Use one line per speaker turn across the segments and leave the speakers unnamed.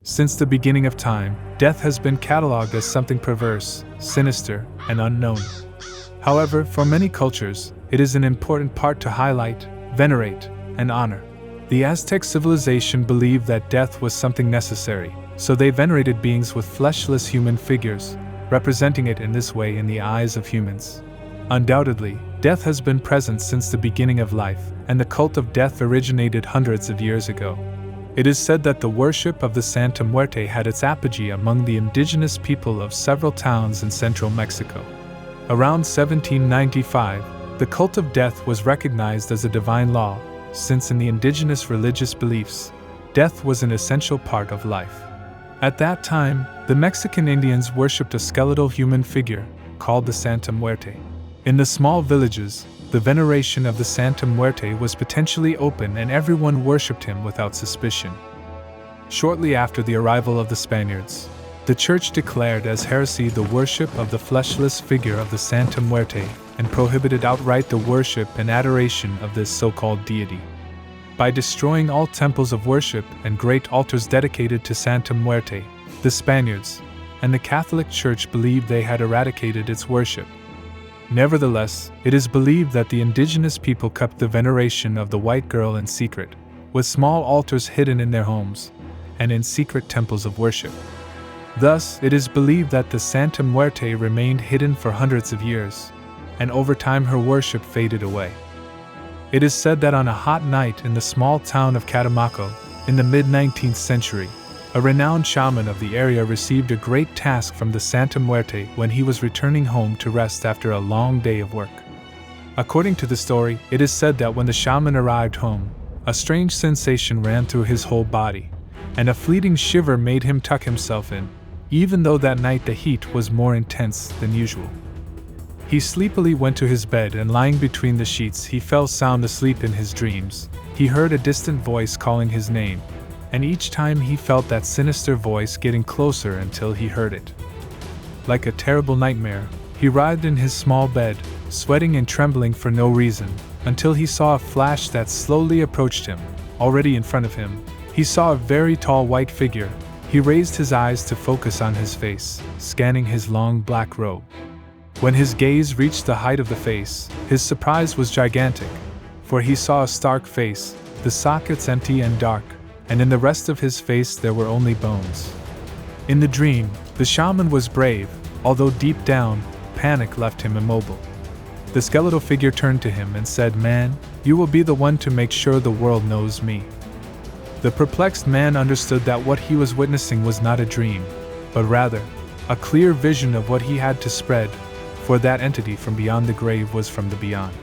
Since the beginning of time, death has been catalogued as something perverse, sinister, and unknown. However, for many cultures, it is an important part to highlight, venerate, and honor. The Aztec civilization believed that death was something necessary, so they venerated beings with fleshless human figures, representing it in this way in the eyes of humans. Undoubtedly, death has been present since the beginning of life, and the cult of death originated hundreds of years ago. It is said that the worship of the Santa Muerte had its apogee among the indigenous people of several towns in central Mexico. Around 1795, the cult of death was recognized as a divine law, since in the indigenous religious beliefs, death was an essential part of life. At that time, the Mexican Indians worshipped a skeletal human figure, called the Santa Muerte. In the small villages, the veneration of the Santa Muerte was potentially open and everyone worshipped him without suspicion. Shortly after the arrival of the Spaniards, the church declared as heresy the worship of the fleshless figure of the Santa Muerte and prohibited outright the worship and adoration of this so-called deity. By destroying all temples of worship and great altars dedicated to Santa Muerte, the Spaniards and the Catholic Church believed they had eradicated its worship. Nevertheless, it is believed that the indigenous people kept the veneration of the white girl in secret, with small altars hidden in their homes and in secret temples of worship. Thus, it is believed that the Santa Muerte remained hidden for hundreds of years, and over time her worship faded away. It is said that on a hot night in the small town of Catemaco, in the mid-19th century, a renowned shaman of the area received a great task from the Santa Muerte when he was returning home to rest after a long day of work. According to the story, it is said that when the shaman arrived home, a strange sensation ran through his whole body, and a fleeting shiver made him tuck himself in, even though that night the heat was more intense than usual. He sleepily went to his bed and lying between the sheets he fell sound asleep in his dreams. He heard a distant voice calling his name, and each time he felt that sinister voice getting closer until he heard it. Like a terrible nightmare, he writhed in his small bed, sweating and trembling for no reason, until he saw a flash that slowly approached him. Already in front of him, he saw a very tall white figure. He raised his eyes to focus on his face, scanning his long black robe. When his gaze reached the height of the face, his surprise was gigantic, for he saw a stark face, the sockets empty and dark, and in the rest of his face there were only bones. In the dream, the shaman was brave, although deep down, panic left him immobile. The skeletal figure turned to him and said, "Man, you will be the one to make sure the world knows me." The perplexed man understood that what he was witnessing was not a dream, but rather, a clear vision of what he had to spread, for that entity from beyond the grave was from the beyond.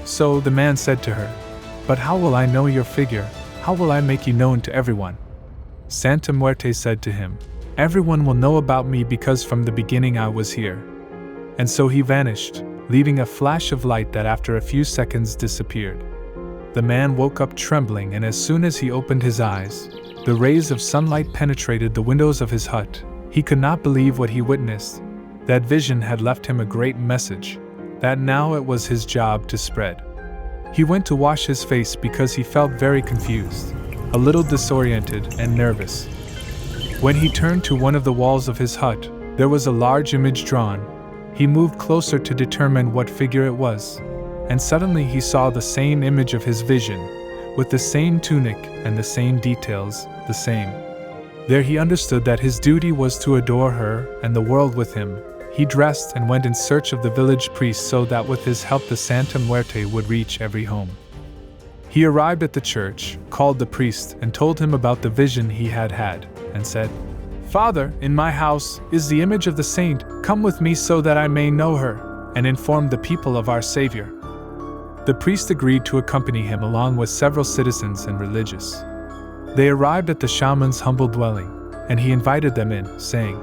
So the man said to her, "But how will I know your figure? How will I make you known to everyone?" Santa Muerte said to him, "Everyone will know about me because from the beginning I was here." And so he vanished, leaving a flash of light that after a few seconds disappeared. The man woke up trembling, and as soon as he opened his eyes, the rays of sunlight penetrated the windows of his hut. He could not believe what he witnessed. That vision had left him a great message, that now it was his job to spread. He went to wash his face because he felt very confused, a little disoriented and nervous. When he turned to one of the walls of his hut, there was a large image drawn. He moved closer to determine what figure it was, and suddenly he saw the same image of his vision, with the same tunic and the same details, the same. There he understood that his duty was to adore her and the world with him. He dressed and went in search of the village priest so that with his help the Santa Muerte would reach every home. He arrived at the church, called the priest, and told him about the vision he had had, and said, "Father, in my house is the image of the saint. Come with me so that I may know her, and inform the people of our Savior." The priest agreed to accompany him along with several citizens and religious. They arrived at the shaman's humble dwelling, and he invited them in, saying,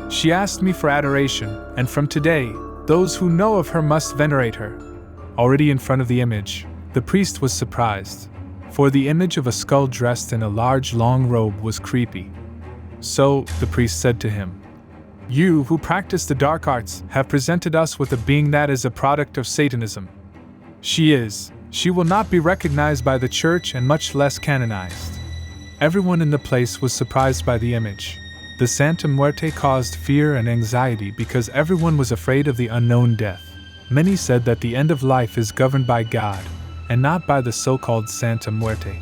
"She asked me for adoration, and from today, those who know of her must venerate her." Already in front of the image, the priest was surprised, for the image of a skull dressed in a large long robe was creepy. So, the priest said to him, "You who practice the dark arts have presented us with a being that is a product of Satanism. She will not be recognized by the church and much less canonized. Everyone in the place was surprised by the image. The Santa Muerte caused fear and anxiety because everyone was afraid of the unknown death. Many said that the end of life is governed by God, and not by the so-called Santa Muerte.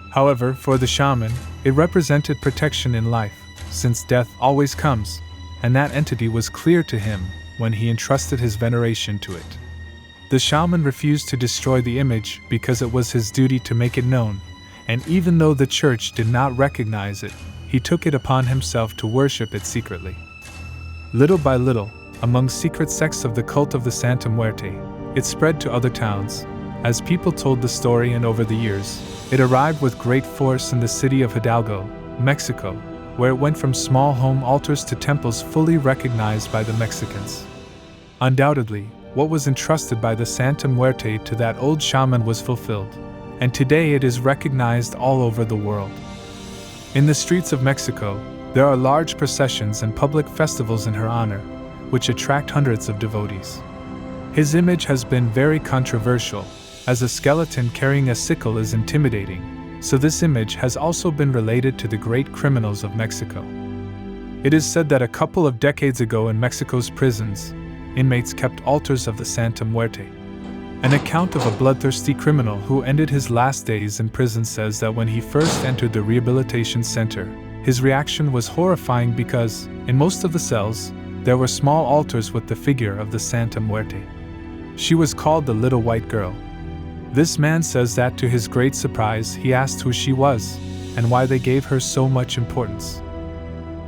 However, for the shaman, it represented protection in life, since death always comes, and that entity was clear to him when he entrusted his veneration to it. The shaman refused to destroy the image because it was his duty to make it known, and even though the church did not recognize it, he took it upon himself to worship it secretly. Little by little, among secret sects of the cult of the Santa Muerte, it spread to other towns. As people told the story and over the years, it arrived with great force in the city of Hidalgo, Mexico, where it went from small home altars to temples fully recognized by the Mexicans. Undoubtedly, what was entrusted by the Santa Muerte to that old shaman was fulfilled, and today it is recognized all over the world. In the streets of Mexico, there are large processions and public festivals in her honor, which attract hundreds of devotees. His image has been very controversial, as a skeleton carrying a sickle is intimidating, so this image has also been related to the great criminals of Mexico. It is said that a couple of decades ago in Mexico's prisons, inmates kept altars of the Santa Muerte. An account of a bloodthirsty criminal who ended his last days in prison says that when he first entered the rehabilitation center, his reaction was horrifying because, in most of the cells, there were small altars with the figure of the Santa Muerte. She was called the Little White Girl. This man says that to his great surprise, he asked who she was, and why they gave her so much importance.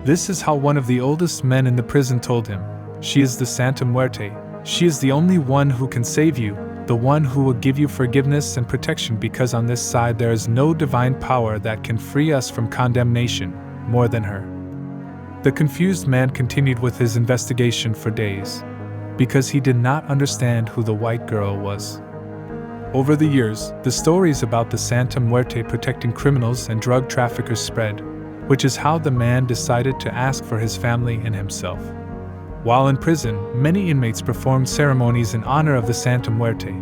This is how one of the oldest men in the prison told him, "She is the Santa Muerte. She is the only one who can save you, the one who will give you forgiveness and protection, because on this side there is no divine power that can free us from condemnation, more than her." The confused man continued with his investigation for days, because he did not understand who the white girl was. Over the years, the stories about the Santa Muerte protecting criminals and drug traffickers spread, which is how the man decided to ask for his family and himself. While in prison, many inmates performed ceremonies in honor of the Santa Muerte,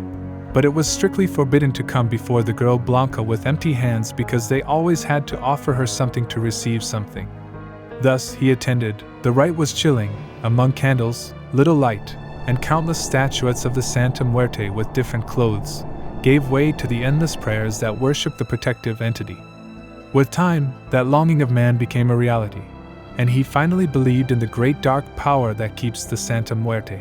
but it was strictly forbidden to come before the girl Blanca with empty hands because they always had to offer her something to receive something. Thus, he attended. The rite was chilling, among candles, little light, and countless statuettes of the Santa Muerte with different clothes, gave way to the endless prayers that worshiped the protective entity. With time, that longing of man became a reality, and he finally believed in the great dark power that keeps the Santa Muerte.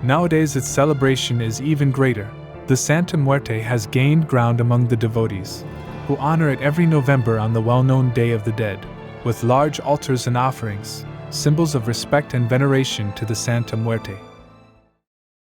Nowadays its celebration is even greater. The Santa Muerte has gained ground among the devotees, who honor it every November on the well-known Day of the Dead, with large altars and offerings, symbols of respect and veneration to the Santa Muerte.